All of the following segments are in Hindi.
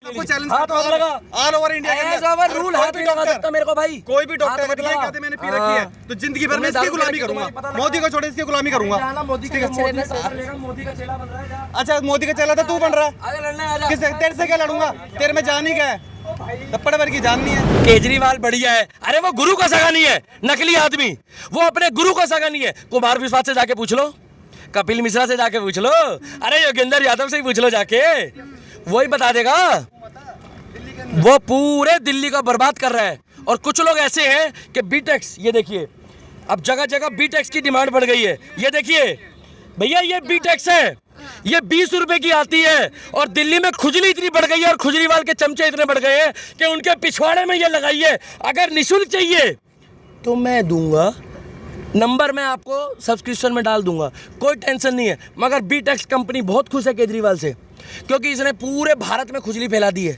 आपको चैलेंज हाथ मत लगा। ऑल ओवर इंडिया के एज ओवर रूल हाथ नहीं लगा सकता मेरे को भाई। कोई भी डॉक्टर हाथ मत अगर ये लगा। कहते मैंने पी रखी है तो जिंदगी भर में तुमने इसकी दारू गुलामी पी रखी, करूंगा। तुम्हारी पता मोदी को छोड़ इसकी गुलामी करूंगा। जाना मोदी का मोदी का चेला बन रहा है जा। अच्छा मोदी का चला था तू बन रहा है, आगे लड़ने आ जा। किससे तेरे से क्या लड़ूंगा? तेरे में जान ही क्या है? थप्पड़ भर की जान नहीं है। केजरीवाल बढ़िया है। अरे वो गुरु का सगा नहीं है, नकली आदमी। वो अपने गुरु का सगा नहीं है। कुमार विश्वास से जाके पूछ लो, कपिल मिश्रा से जाके पूछ लो, अरे योगेंद्र यादव से ही पूछ लो जाके, वही बता देगा। वो पूरे दिल्ली का बर्बाद कर रहा है। और कुछ लोग ऐसे हैं कि बीटेक्स, ये देखिए अब जगह जगह बीटेक्स की डिमांड बढ़ गई है। ये देखिए भैया ये बीटेक्स है, ये 20 रुपए की आती है। और दिल्ली में खुजली इतनी बढ़ गई है और खुजलीवाल के चमचे इतने बढ़ गए हैं कि उनके पिछवाड़े में ये लगाइए। अगर निःशुल्क चाहिए तो मैं दूंगा, नंबर मैं आपको सब्सक्रिप्शन में डाल दूंगा, कोई टेंशन नहीं है। मगर बीटेक्स कंपनी बहुत खुश है केजरीवाल से, क्योंकि इसने पूरे भारत में खुजली फैला दी है,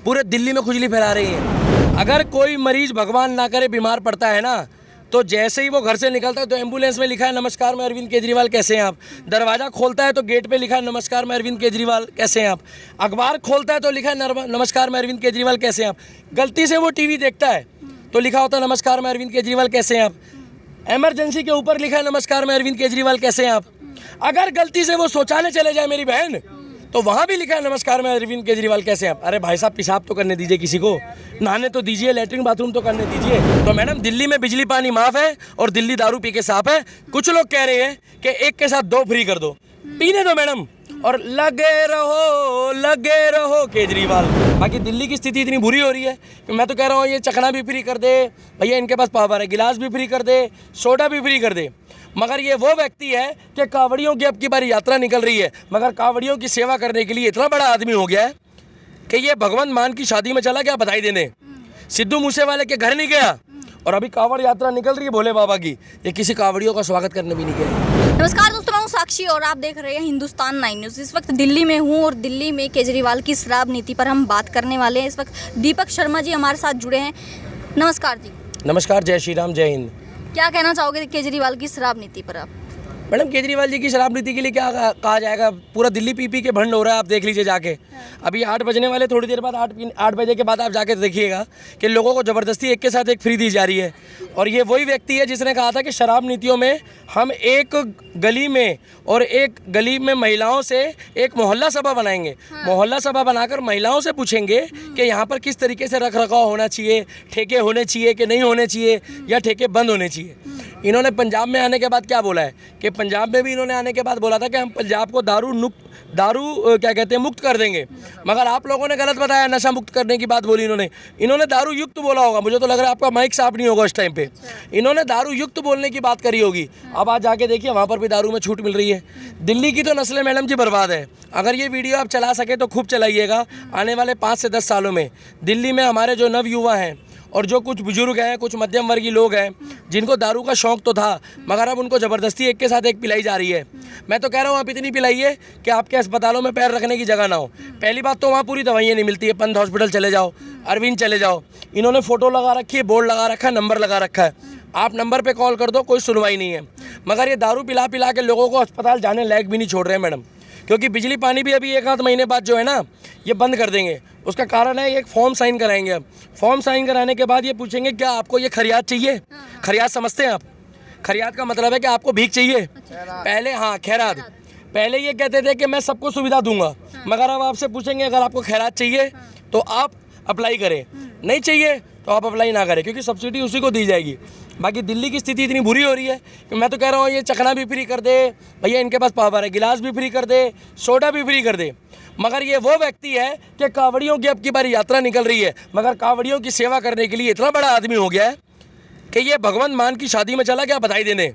पूरे दिल्ली में खुजली फैला रही है। अगर कोई मरीज भगवान ना करे बीमार पड़ता है ना, तो जैसे ही वो घर से निकलता है तो एम्बुलेंस में लिखा है नमस्कार मैं अरविंद केजरीवाल कैसे हैं आप। दरवाज़ा खोलता है तो गेट पे लिखा है नमस्कार मैं अरविंद केजरीवाल कैसे हैं आप। अखबार खोलता है तो लिखा है नमस्कार मैं अरविंद केजरीवाल कैसे हैं आप। गलती से वो टीवी देखता है तो लिखा होता है नमस्कार मैं अरविंद केजरीवाल कैसे हैं आप। इमरजेंसी के ऊपर लिखा है नमस्कार मैं अरविंद केजरीवाल कैसे हैं आप। अगर गलती से वो शौचालय चले जाए मेरी बहन, तो वहाँ भी लिखा है नमस्कार मैं अरविंद केजरीवाल कैसे हैं आप। अरे भाई साहब पेशाब तो करने दीजिए, किसी को नहाने तो दीजिए, लेटरिन बाथरूम तो करने दीजिए। तो मैडम दिल्ली में बिजली पानी माफ है और दिल्ली दारू पी के साफ है। कुछ लोग कह रहे हैं कि एक के साथ 2 फ्री कर दो, पीने दो मैडम और लगे रहो केजरीवाल। बाकी दिल्ली की स्थिति इतनी बुरी हो रही है कि मैं तो कह रहा हूँ ये चखना भी फ्री कर दे भैया, इनके पास पावर है, गिलास भी फ्री कर दे, सोडा भी फ्री कर दे। मगर ये वो व्यक्ति है कि कांवड़ियों की अब की बारी यात्रा निकल रही है, मगर कांवड़ियों की सेवा करने के लिए इतना बड़ा आदमी हो गया है कि ये भगवंत मान की शादी में चला गया बधाई देने, सिद्धू मूसेवाले के घर नहीं गया, और अभी कांवड़ यात्रा निकल रही है भोले बाबा की, ये किसी कांवड़ियों का स्वागत करने भी नहीं गया। नमस्कार दोस्तों, मैं हूं साक्षी और आप देख रहे हैं हिंदुस्तान 9 न्यूज़। इस वक्त दिल्ली में हूं और दिल्ली में केजरीवाल की शराब नीति पर हम बात करने वाले हैं। इस वक्त दीपक शर्मा जी हमारे साथ जुड़े हैं। नमस्कार जी। नमस्कार, जय श्री राम, जय हिंद। क्या कहना चाहोगे केजरीवाल की शराब नीति पर आप? मैडम केजरीवाल जी की शराब नीति के लिए क्या कहा जाएगा, पूरा दिल्ली पी पी के भंड हो रहा है। आप देख लीजिए जाके, अभी 8 बजने वाले, थोड़ी देर बाद 8 बजे के बाद आप जाके देखिएगा कि लोगों को ज़बरदस्ती एक के साथ एक फ्री दी जा रही है। और ये वही व्यक्ति है जिसने कहा था कि शराब नीतियों में हम एक गली में और एक गली में महिलाओं से एक मोहल्ला सभा बनाएंगे। मोहल्ला सभा बनाकर महिलाओं से पूछेंगे कि यहाँ पर किस तरीके से रख रखाव होना चाहिए, ठेके होने चाहिए कि नहीं होने चाहिए, या ठेके बंद होने चाहिए। इन्होंने पंजाब में आने के बाद क्या बोला है कि पंजाब में भी इन्होंने आने के बाद बोला था कि हम पंजाब को दारू क्या कहते हैं मुक्त कर देंगे। मगर आप लोगों ने गलत बताया, नशा मुक्त करने की बात बोली इन्होंने दारू युक्त बोला होगा। मुझे तो लग रहा है आपका माइक साफ नहीं होगा उस टाइम पे। इन्होंने दारू युक्त बोलने की बात करी होगी। अब आज जाके देखिए वहाँ पर भी दारू में छूट मिल रही है। दिल्ली की तो नस्लें मैडम जी बर्बाद है। अगर ये वीडियो आप चला सके तो खूब चलाइएगा। आने वाले 5 से 10 सालों में दिल्ली में हमारे जो नव युवा हैं और जो कुछ बुजुर्ग हैं, कुछ मध्यम वर्गीय लोग हैं, जिनको दारू का शौक तो था मगर अब उनको ज़बरदस्ती एक के साथ एक पिलाई जा रही है। मैं तो कह रहा हूँ आप इतनी पिलाइए कि आपके अस्पतालों में पैर रखने की जगह ना हो। पहली बात तो वहाँ पूरी दवाइयाँ नहीं मिलती है। पंत हॉस्पिटल चले जाओ, अरविंद चले जाओ, इन्होंने फ़ोटो लगा रखी है, बोर्ड लगा रखा है, नंबर लगा रखा है, आप नंबर पर कॉल कर दो, कोई सुनवाई नहीं है। मगर ये दारू पिला पिला के लोगों को अस्पताल जाने लायक भी नहीं छोड़ रहे हैं मैडम, क्योंकि बिजली पानी भी अभी 1 आध महीने बाद जो है ना ये बंद कर देंगे। उसका कारण है एक फॉर्म साइन कराएंगे। अब फॉर्म साइन कराने के बाद ये पूछेंगे क्या आपको ये खरियात चाहिए। खरियात समझते हैं आप? खरियात का मतलब है कि आपको भीख चाहिए। पहले खैरात। पहले ये कहते थे कि मैं सबको सुविधा दूंगा, मगर अब आपसे पूछेंगे अगर आपको खैरात चाहिए तो आप अप्लाई करें, नहीं चाहिए तो आप अप्लाई ना करें, क्योंकि सब्सिडी उसी को दी जाएगी। बाकी दिल्ली की स्थिति इतनी बुरी हो रही है कि मैं तो कह रहा हूँ ये चखना भी फ्री कर दे भैया, इनके पास पावर है, गिलास भी फ्री कर दे, सोडा भी फ्री कर दे। मगर ये वो व्यक्ति है कि कांवड़ियों की अब की बारी यात्रा निकल रही है, मगर कांवड़ियों की सेवा करने के लिए इतना बड़ा आदमी हो गया है कि ये भगवंत मान की शादी में चला गया बधाई देने,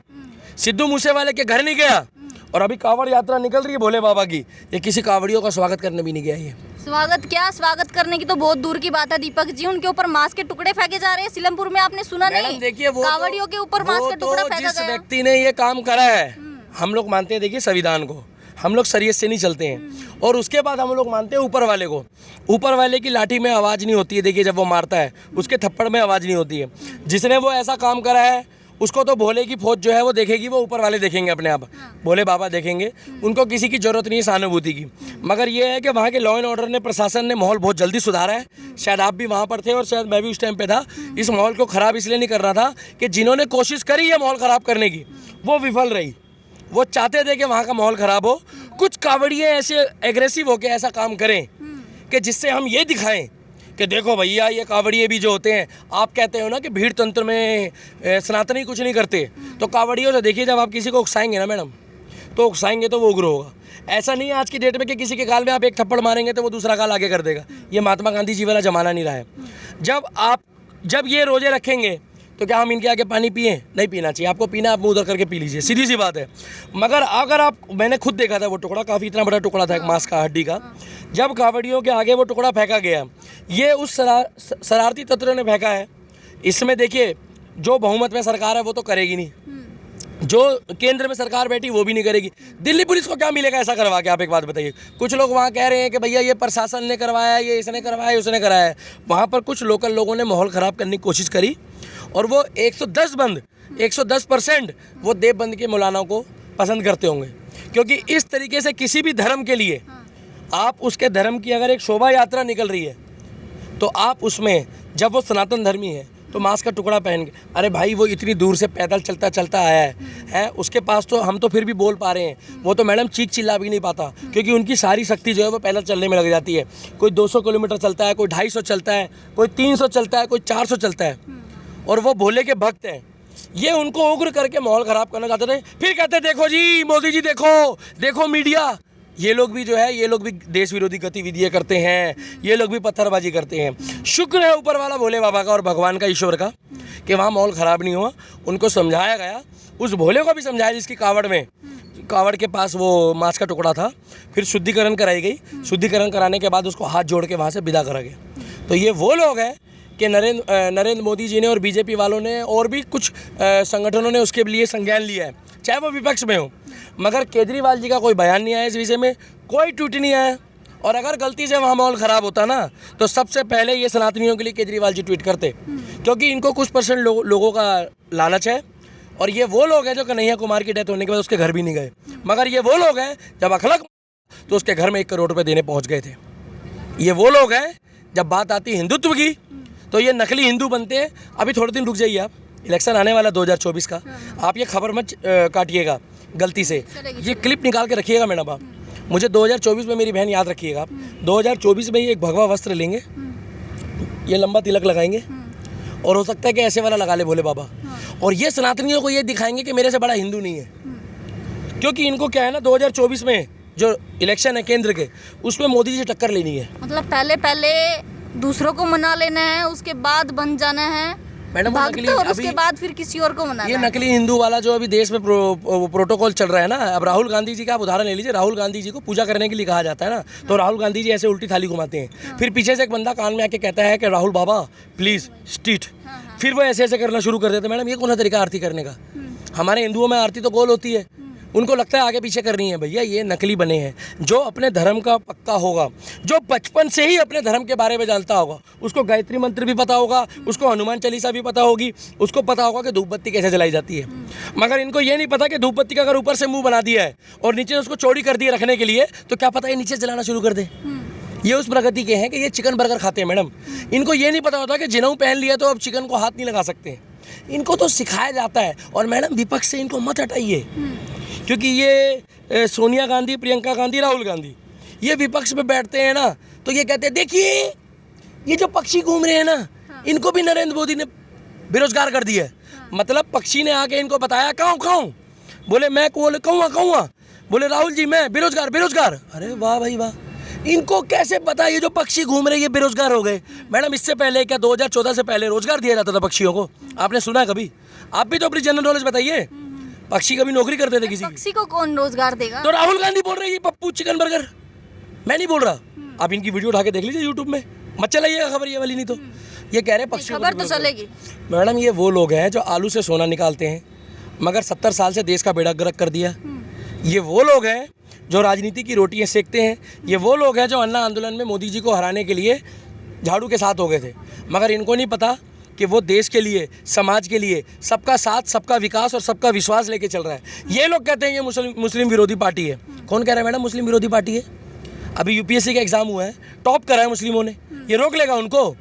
सिद्धू मूसेवाले के घर नहीं गया, और अभी कांवड़ यात्रा निकल रही है भोले बाबा की, ये किसी कांवड़ियों का स्वागत करने भी नहीं गया। ये स्वागत करने की तो बहुत दूर की बात है दीपक जी। उनके ऊपर मांस के टुकड़े फेंके जा रहे हैं। सीलमपुर में आपने सुना नहीं? देखिए वो कांवड़ियों के ऊपर मांस के टुकड़ा फेंका गया। जिस व्यक्ति ने ये काम करा है, हम लोग मानते हैं देखिए संविधान को, हम लोग शरीयत से नहीं चलते हैं, और उसके बाद हम लोग मानते हैं ऊपर वाले को। ऊपर वाले की लाठी में आवाज़ नहीं होती है, देखिए जब वो मारता है उसके थप्पड़ में आवाज़ नहीं होती है। जिसने वो ऐसा काम करा है उसको तो भोले की फौज जो है वो देखेगी, वो ऊपर वाले देखेंगे अपने आप, भोले बाबा देखेंगे, उनको किसी की ज़रूरत नहीं है सहानुभूति की। मगर ये है कि वहाँ के लॉ एंड ऑर्डर ने, प्रशासन ने माहौल बहुत जल्दी सुधारा है। शायद आप भी वहाँ पर थे और शायद मैं भी उस टाइम पे था। इस माहौल को ख़राब इसलिए नहीं करना था कि जिन्होंने कोशिश करी है माहौल ख़राब करने की वो विफल रही। वो चाहते थे कि वहाँ का माहौल ख़राब हो, कुछ कावड़िए ऐसे एग्रेसिव होकर ऐसा काम करें कि जिससे हम ये दिखाएं कि देखो भैया ये कावड़िए भी जो होते हैं, आप कहते हो ना कि भीड़ तंत्र में सनातनी कुछ नहीं करते, तो कावड़ियों से देखिए जब आप किसी को उकसाएंगे ना मैडम, तो उकसाएंगे तो वो उग्र होगा। ऐसा नहीं है आज की डेट में कि किसी के गाल में आप एक थप्पड़ मारेंगे तो वो दूसरा गाल आगे कर देगा। ये महात्मा गांधी जी वाला ज़माना नहीं रहा है। जब ये रोजे रखेंगे तो क्या हम इनके आगे पानी पिए? नहीं पीना चाहिए। आपको पीना आप मुँह उधर करके पी लीजिए, सीधी सी बात है। मगर अगर मैंने खुद देखा था वो टुकड़ा, काफ़ी इतना बड़ा टुकड़ा था एक मांस का, हड्डी का। जब कावड़ियों के आगे वो टुकड़ा फेंका गया, ये उस शरारती तत्वों ने फेंका है। इसमें देखिए जो बहुमत में सरकार है वो तो करेगी नहीं, जो केंद्र में सरकार बैठी वो भी नहीं करेगी। दिल्ली पुलिस को क्या मिलेगा ऐसा करवा के? आप एक बात बताइए। कुछ लोग वहाँ कह रहे हैं कि भैया ये प्रशासन ने करवाया, ये इसने करवाया, उसने कराया है। वहाँ पर कुछ लोकल लोगों ने माहौल ख़राब करने की कोशिश करी और वो 110% वो देवबंद के मौलानाओं को पसंद करते होंगे, क्योंकि इस तरीके से किसी भी धर्म के लिए आप उसके धर्म की अगर एक शोभा यात्रा निकल रही है तो आप उसमें, जब वो सनातन धर्मी है तो मांस का टुकड़ा पहन के, अरे भाई वो इतनी दूर से पैदल चलता चलता आया है, उसके पास तो हम तो फिर भी बोल पा रहे हैं, वो तो मैडम चीख चिल्ला भी नहीं पाता, क्योंकि उनकी सारी शक्ति जो है वो पैदल चलने में लग जाती है। कोई 200 किलोमीटर चलता है, कोई 250 चलता है, कोई 300 चलता है, कोई 400 चलता है, और वो भोले के भक्त हैं। ये उनको उग्र करके माहौल ख़राब करना चाहते थे। फिर कहते देखो जी मोदी जी, देखो मीडिया, ये लोग भी जो है, ये लोग भी देश विरोधी गतिविधियाँ करते हैं, ये लोग भी पत्थरबाजी करते हैं। शुक्र है ऊपर वाला भोले बाबा का और भगवान का, ईश्वर का, कि वहाँ माहौल ख़राब नहीं हुआ। उनको समझाया गया, उस भोले को भी समझाया जिसकी कावड़ के पास वो मांस का टुकड़ा था। फिर शुद्धिकरण कराई गई, शुद्धिकरण कराने के बाद उसको हाथ जोड़ के वहाँ से विदा करा गया। तो ये वो लोग हैं कि नरेंद्र मोदी जी ने और बीजेपी वालों ने और भी कुछ संगठनों ने उसके लिए संज्ञान लिया है, चाहे वो विपक्ष में हो। मगर केजरीवाल जी का कोई बयान नहीं आया इस विषय में, कोई ट्वीट नहीं आया। और अगर गलती से वहाँ माहौल ख़राब होता ना तो सबसे पहले ये सनातनियों के लिए केजरीवाल जी ट्वीट करते, क्योंकि इनको कुछ % लोगों का लालच है। और ये वो लोग हैं जो कन्हैया कुमार की डेथ होने के बाद उसके घर भी नहीं गए। मगर ये वो लोग हैं जब अखलक तो उसके घर में 1 करोड़ रुपये देने पहुँच गए थे। ये वो लोग हैं जब बात आती है हिंदुत्व की तो ये नकली हिंदू बनते हैं। अभी थोड़े दिन रुक जाइए, आप इलेक्शन आने वाला 2024 का, आप ये खबर मत काटिएगा गलती से, ये क्लिप निकाल के रखिएगा मैडम। आप मुझे 2024 में, मेरी बहन याद रखिएगा, आप 2024 में ये एक भगवा वस्त्र लेंगे, ये लंबा तिलक लगाएंगे, और हो सकता है कि ऐसे वाला लगा ले भोले बाबा, और ये सनातनियों को ये दिखाएंगे कि मेरे से बड़ा हिंदू नहीं है। क्योंकि इनको क्या है ना, 2024 में जो इलेक्शन है केंद्र के, उसमें मोदी जी से टक्कर लेनी है। मतलब पहले दूसरों को मना लेना है, उसके बाद बन जाना है मैडम, और उसके बाद फिर किसी और को मनाना। ये नकली हिंदू वाला जो अभी देश में प्रोटोकॉल चल रहा है ना। अब राहुल गांधी जी का आप उदाहरण ले लीजिए। राहुल गांधी जी को पूजा करने के लिए कहा जाता है ना, तो राहुल गांधी जी ऐसे उल्टी थाली घुमाते हैं। फिर पीछे से एक बंदा कान में आके कहता है कि राहुल बाबा प्लीज स्ट्रीट, फिर वो ऐसे करना शुरू कर देते। मैडम, ये कौन सा तरीका आरती करने का? हमारे हिंदुओं में आरती तो गोल होती है, उनको लगता है आगे पीछे करनी है। भैया ये नकली बने हैं। जो अपने धर्म का पक्का होगा, जो बचपन से ही अपने धर्म के बारे में जानता होगा, उसको गायत्री मंत्र भी पता होगा, उसको हनुमान चालीसा भी पता होगी, उसको पता होगा कि धूप बत्ती कैसे जलाई जाती है। मगर इनको ये नहीं पता कि धूप बत्ती का अगर ऊपर से मुंह बना दिया है और नीचे उसको चौड़ी कर दिया रखने के लिए, तो क्या पता ये नीचे जलाना शुरू कर दे। ये उस प्रगति के हैं कि ये चिकन बर्गर खाते हैं मैडम। इनको ये नहीं पता होता कि जिन्हों पहन लिया तो अब चिकन को हाथ नहीं लगा सकते। इनको तो सिखाया जाता है। और मैडम, विपक्ष से इनको मत हटाइए, क्योंकि ये सोनिया गांधी, प्रियंका गांधी, राहुल गांधी, ये विपक्ष में बैठते हैं ना, तो ये कहते हैं देखिए ये जो पक्षी घूम रहे हैं ना, इनको भी नरेंद्र मोदी ने बेरोजगार कर दिया है। मतलब पक्षी ने आके इनको बताया काऊ, बोले मैं बोले कौआ, बोले राहुल जी मैं बेरोजगार। अरे वाह भाई वाह, इनको कैसे पता ये जो पक्षी घूम रहे ये बेरोजगार हो गए। मैडम, इससे पहले क्या 2014 से पहले रोजगार दिया जाता था पक्षियों को? आपने सुना कभी? आप भी तो अपनी जनरल नॉलेज बताइए। पक्षी कभी नौकरी करते थे किसी? पक्षी को कौन रोजगार देगा? तो राहुल गांधी बोल रही है पप्पू चिकन बर्गर, मैं नहीं बोल रहा। आप इनकी वीडियो उठा के देख लीजिए यूट्यूब में, मत चलाइएगा खबर ये वाली, नहीं तो ये कह रहे पक्षी खबर तो चलेगी। मैडम, ये वो लोग हैं जो आलू से सोना निकालते हैं, मगर 70 साल से देश का बेड़ा गर्क कर दिया। ये वो लोग हैं जो राजनीति की रोटियां सेकते हैं। ये वो लोग हैं जो अन्ना आंदोलन में मोदी जी को हराने के लिए झाड़ू के साथ हो गए थे, मगर इनको नहीं पता कि वो देश के लिए, समाज के लिए सबका साथ, सबका विकास और सबका विश्वास लेके चल रहा है। ये लोग कहते हैं ये मुस्लिम विरोधी पार्टी है। कौन कह रहा है मैडम मुस्लिम विरोधी पार्टी है? अभी यूपीएससी का एग्ज़ाम हुआ है, टॉप करा है मुस्लिमों ने, ये रोक लेगा उनको?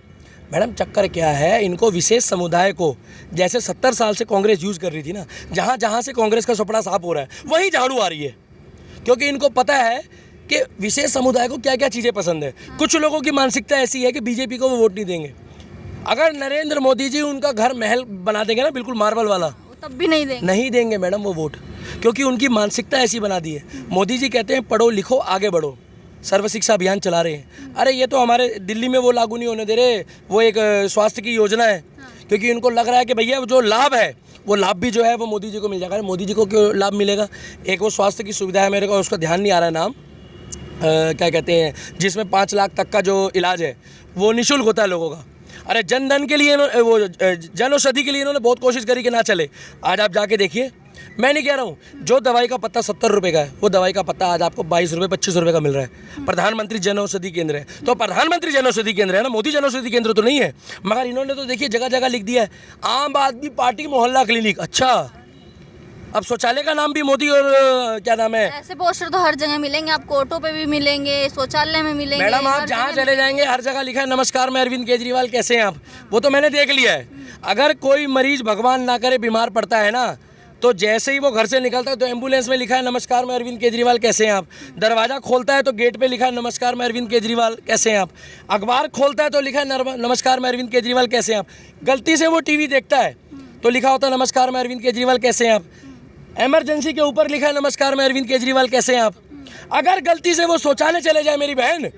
मैडम चक्कर क्या है, इनको विशेष समुदाय को जैसे 70 साल से कांग्रेस यूज़ कर रही थी ना, जहाँ जहाँ से कांग्रेस का सुपड़ा साफ हो रहा है वहीं झाड़ू आ रही है, क्योंकि इनको पता है कि विशेष समुदाय को क्या क्या चीज़ें पसंद है। कुछ लोगों की मानसिकता ऐसी है कि बीजेपी को वो वोट नहीं देंगे। अगर नरेंद्र मोदी जी उनका घर महल बना देंगे ना, बिल्कुल मार्बल वाला, तब भी नहीं देंगे मैडम वो वोट, क्योंकि उनकी मानसिकता ऐसी बना दी है। मोदी जी कहते हैं पढ़ो लिखो आगे बढ़ो, सर्व शिक्षा अभियान चला रहे हैं। अरे ये तो हमारे दिल्ली में वो लागू नहीं होने दे रहे, वो एक स्वास्थ्य की योजना है, क्योंकि उनको लग रहा है कि भैया जो लाभ है वो लाभ भी जो है वो मोदी जी को मिल जाएगा। मोदी जी को क्यों लाभ मिलेगा? एक वो स्वास्थ्य की सुविधा है, मेरे को उसका ध्यान नहीं आ रहा है नाम, क्या कहते हैं, जिसमें 5 लाख तक का जो इलाज है वो निःशुल्क होता है लोगों का। अरे जन धन के लिए वो जन औषधि के लिए इन्होंने बहुत कोशिश करी कि ना चले। आज आप जाके देखिए, मैं नहीं कह रहा हूँ, जो दवाई का पत्ता 70 रुपये का है वो दवाई का पत्ता आज आपको 22 रुपये 25 रुपये का मिल रहा है। प्रधानमंत्री जन औषधि केंद्र है, तो प्रधानमंत्री जन औषधि केंद्र है ना, मोदी जन औषधि केंद्र तो नहीं है। मगर इन्होंने तो देखिए जगह जगह लिख दिया है आम आदमी पार्टी मोहल्ला क्लिनिक। अच्छा, अब शौचालय का नाम भी मोदी और क्या नाम है, ऐसे पोस्टर तो हर जगह मिलेंगे आपको, ऑटो पे भी मिलेंगे, शौचालय में मिलेंगे। मैडम आप जहाँ चले जाएंगे हर जगह लिखा है नमस्कार मैं अरविंद केजरीवाल, कैसे हैं आप? वो तो मैंने देख लिया है। अगर कोई मरीज भगवान ना करे बीमार पड़ता है ना, तो जैसे ही वो घर से निकलता है तो एम्बुलेंस में लिखा है नमस्कार मैं अरविंद केजरीवाल, कैसे हैं आप? दरवाज़ा खोलता है तो गेट पे लिखा है नमस्कार मैं अरविंद केजरीवाल, कैसे हैं आप? अखबार खोलता है तो लिखा है नमस्कार मैं अरविंद केजरीवाल, कैसे हैं आप? गलती से वो टीवी देखता है तो लिखा होता है नमस्कार मैं अरविंद केजरीवाल, कैसे हैं आप? इमरजेंसी के ऊपर लिखा है नमस्कार मैं अरविंद केजरीवाल, कैसे हैं आप? अगर गलती से वो शौचालय चले जाए मेरी बहन,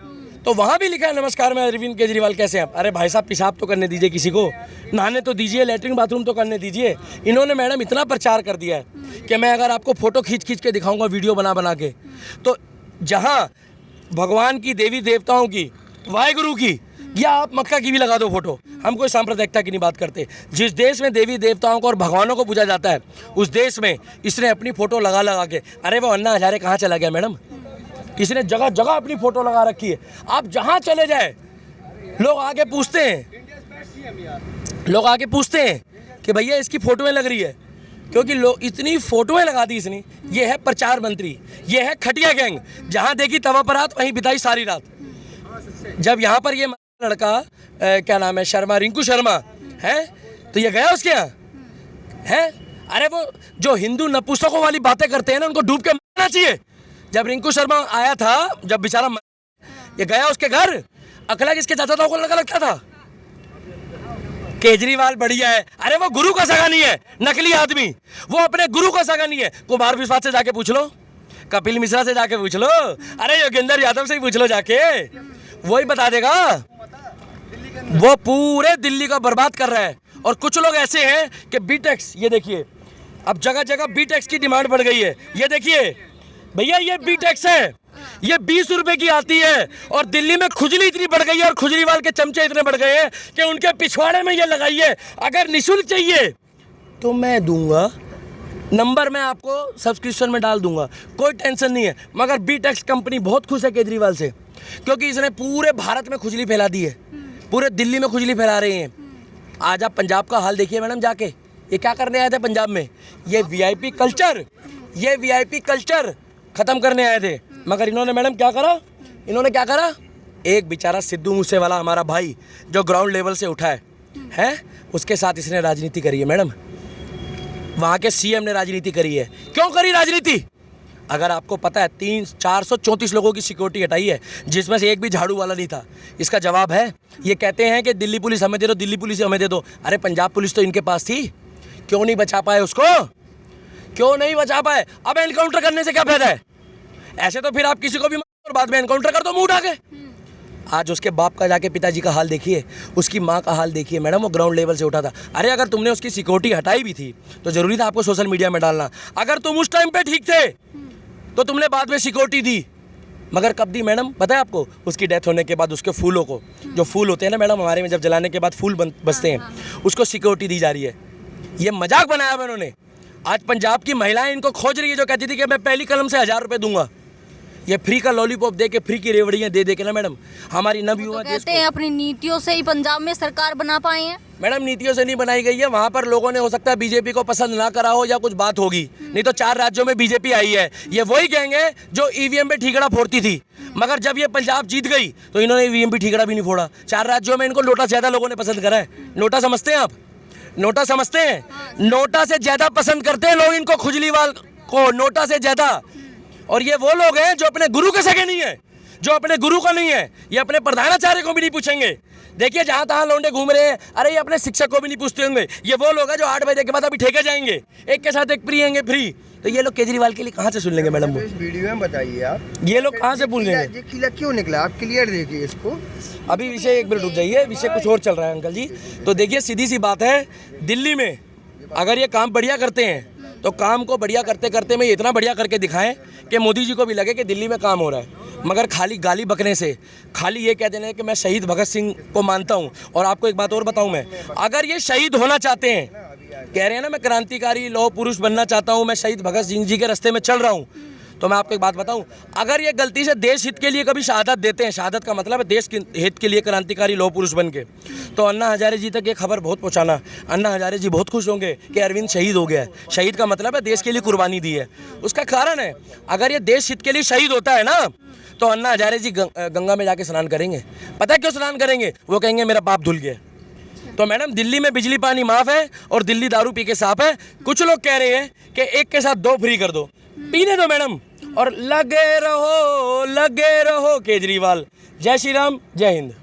तो वहाँ भी लिखा है नमस्कार मैं अरविंद केजरीवाल, कैसे हैं आप? अरे भाई साहब पेशाब तो करने दीजिए, किसी को नहाने तो दीजिए, लेटरिन बाथरूम तो करने दीजिए। इन्होंने मैडम इतना प्रचार कर दिया है कि मैं अगर आपको फ़ोटो खींच के दिखाऊंगा वीडियो बना के, तो जहाँ भगवान की, देवी देवताओं की, वाहेगुरु की, या आप मक्का की भी लगा दो फोटो, हम कोई सांप्रदायिकता की नहीं बात करते। जिस देश में देवी देवताओं को और भगवानों को पूजा जाता है उस देश में इसने अपनी फ़ोटो लगा के, अरे वो अन्ना हजारे कहाँ चला गया मैडम? इसने जगह जगह अपनी फ़ोटो लगा रखी है। आप जहाँ चले जाए लोग आके पूछते हैं कि भैया इसकी फ़ोटोएँ लग रही है, क्योंकि लोग इतनी फ़ोटोएँ लगा दी इसने। ये है प्रचार मंत्री, ये है खटिया गैंग, जहाँ देखी तवा पर रात वहीं बिताई सारी रात। जब यहाँ पर ये लड़का क्या नाम है, शर्मा, रिंकू शर्मा है, तो ये गया उसके यहाँ है? अरे वो जो हिंदू नपुंसकों वाली बातें करते हैं ना, उनको डूब के मरना चाहिए। जब रिंकू शर्मा आया था, जब बेचारा ये गया उसके घर, अकला किसके चाचा था को लगता था केजरीवाल बढ़िया है। अरे वो गुरु का सगा नहीं है, नकली आदमी, वो अपने गुरु का सगा नहीं है। कुमार विश्वास से जाके पूछ लो, कपिल मिश्रा से जाके पूछ लो, अरे योगेंद्र यादव से ही पूछ लो जाके, वही बता देगा। वो पूरे दिल्ली का बर्बाद कर रहा है। और कुछ लोग ऐसे हैं कि बीटेक्स, ये देखिए अब जगह जगह बीटेक्स की डिमांड बढ़ गई है। ये देखिए भैया, ये बीटेक्स है, ये 20 रुपए की आती है, और दिल्ली में खुजली इतनी बढ़ गई है और खुजलीवाल के चमचे इतने बढ़ गए हैं कि उनके पिछवाड़े में ये लगाइए। अगर निःशुल्क चाहिए तो मैं दूंगा, नंबर मैं आपको सब्सक्रिप्शन में डाल दूंगा, कोई टेंशन नहीं है। मगर बीटेक्स कंपनी बहुत खुश है केजरीवाल से, क्योंकि इसने पूरे भारत में खुजली फैला दी है, पूरे दिल्ली में खुजली फैला रहे हैं। आज आप पंजाब का हाल देखिए मैडम जाके, ये क्या करने आए थे पंजाब में? ये वीआईपी कल्चर ख़त्म करने आए थे। मगर इन्होंने मैडम क्या करा? एक बेचारा सिद्धू मूसेवाला हमारा भाई जो ग्राउंड लेवल से उठा है, उसके साथ इसने राजनीति करी है मैडम। वहाँ के सीएम ने राजनीति करी है। क्यों करी राजनीति? अगर आपको पता है 434 लोगों की सिक्योरिटी हटाई है, जिसमें से एक भी झाड़ू वाला नहीं था। इसका जवाब है, ये कहते हैं कि दिल्ली पुलिस हमें दे दो, दिल्ली पुलिस हमें दे दो। अरे पंजाब पुलिस तो इनके पास थी, क्यों नहीं बचा पाए उसको? क्यों नहीं बचा पाए? अब एनकाउंटर करने से क्या फायदा है? ऐसे तो फिर आप किसी को भी और बाद में एनकाउंटर कर दो मुंह उठा के। आज उसके बाप का जाके पिताजी का हाल देखिए, उसकी माँ का हाल देखिए मैडम, वो ग्राउंड लेवल से उठा था। अरे अगर तुमने उसकी सिक्योरिटी हटाई भी थी तो जरूरी था आपको सोशल मीडिया में डालना। अगर तुम उस टाइम पे ठीक थे तो तुमने बाद में सिक्योरिटी दी। मगर कब दी मैडम पता है आपको? उसकी डेथ होने के बाद उसके फूलों को, जो फूल होते हैं ना मैडम हमारे में, जब जलाने के बाद फूल बचते हैं, उसको सिक्योरिटी दी जा रही है। ये मजाक बनाया उन्होंने। आज पंजाब की महिलाएं इनको खोज रही है, जो कहती थी कि मैं पहली कलम से 1000 रुपये दूंगा। ये फ्री का लॉलीपॉप दे के, फ्री की रेवड़ियाँ दे के ना मैडम हमारी नवयुवा तो देश कहते हैं अपनी नीतियों से ही पंजाब में सरकार बना पाए हैं। मैडम नीतियों से नहीं बनाई गई है, वहाँ पर लोगों ने हो सकता है बीजेपी को पसंद ना करा हो या कुछ बात होगी, नहीं तो 4 राज्यों में बीजेपी आई है। ये वही कहेंगे जो ईवीएम पे ठीकड़ा फोड़ती थी, मगर जब ये पंजाब जीत गई तो इन्होंने ईवीएम पे ठीकड़ा भी नहीं फोड़ा। 4 राज्यों में इनको नोटा ज़्यादा लोगों ने पसंद करा है। नोटा समझते हैं आप? नोटा समझते हैं? नोटा से ज़्यादा पसंद करते हैं लोग इनको, खुजलीवाल को, नोटा से ज़्यादा। और ये वो लोग हैं जो अपने गुरु के सगे नहीं है, जो अपने गुरु का नहीं है, ये अपने प्रधानाचार्य को भी नहीं पूछेंगे। देखिए जहाँ तहाँ लौंडे घूम रहे हैं, अरे ये अपने शिक्षक को भी नहीं पूछते होंगे। ये वो लोग हैं जो 8 बजे के बाद अभी ठेके जाएंगे, एक के साथ एक फ्री। तो ये लोग केजरीवाल के लिए कहाँ से सुन लेंगे मैडम? वो इस वीडियो में बताइए आप, ये लोग कहाँ से पूछ लेंगे? ये किला क्यों निकला? आप क्लियर देखिए इसको। अभी विषय 1 मिनट रुक जाइए, विषय कुछ और चल रहा है अंकल जी। तो देखिए सीधी सी बात है, दिल्ली में अगर ये काम बढ़िया करते हैं तो काम को बढ़िया करते करते में इतना बढ़िया करके दिखाएं कि मोदी जी को भी लगे कि दिल्ली में काम हो रहा है। मगर खाली गाली बकने से, खाली ये कह देने कि मैं शहीद भगत सिंह को मानता हूँ। और आपको एक बात और बताऊँ मैं, अगर ये शहीद होना चाहते हैं, कह रहे हैं ना मैं क्रांतिकारी लौह पुरुष बनना चाहता हूँ, मैं शहीद भगत सिंह जी के रास्ते में चल रहा हूँ, तो मैं आपको एक बात बताऊं, अगर ये गलती से देश हित के लिए कभी शहादत देते हैं, शहादत का मतलब है देश के हित के लिए क्रांतिकारी लौह पुरुष बन के, तो अन्ना हजारे जी तक ये खबर बहुत पहुंचाना। अन्ना हजारे जी बहुत खुश होंगे कि अरविंद शहीद हो गया है। शहीद का मतलब है देश के लिए कुर्बानी दी है। उसका कारण है, अगर ये देश हित के लिए शहीद होता है ना, तो अन्ना हजारे जी गंगा में जाके स्नान करेंगे। पता है क्यों स्नान करेंगे? वो कहेंगे मेरा पाप धुल गया। तो मैडम दिल्ली में बिजली पानी माफ़ है और दिल्ली दारू पी के साफ है। कुछ लोग कह रहे हैं कि एक के साथ 2 फ्री कर दो, पीने दो मैडम, और लगे रहो केजरीवाल। जय श्री राम, जय हिंद।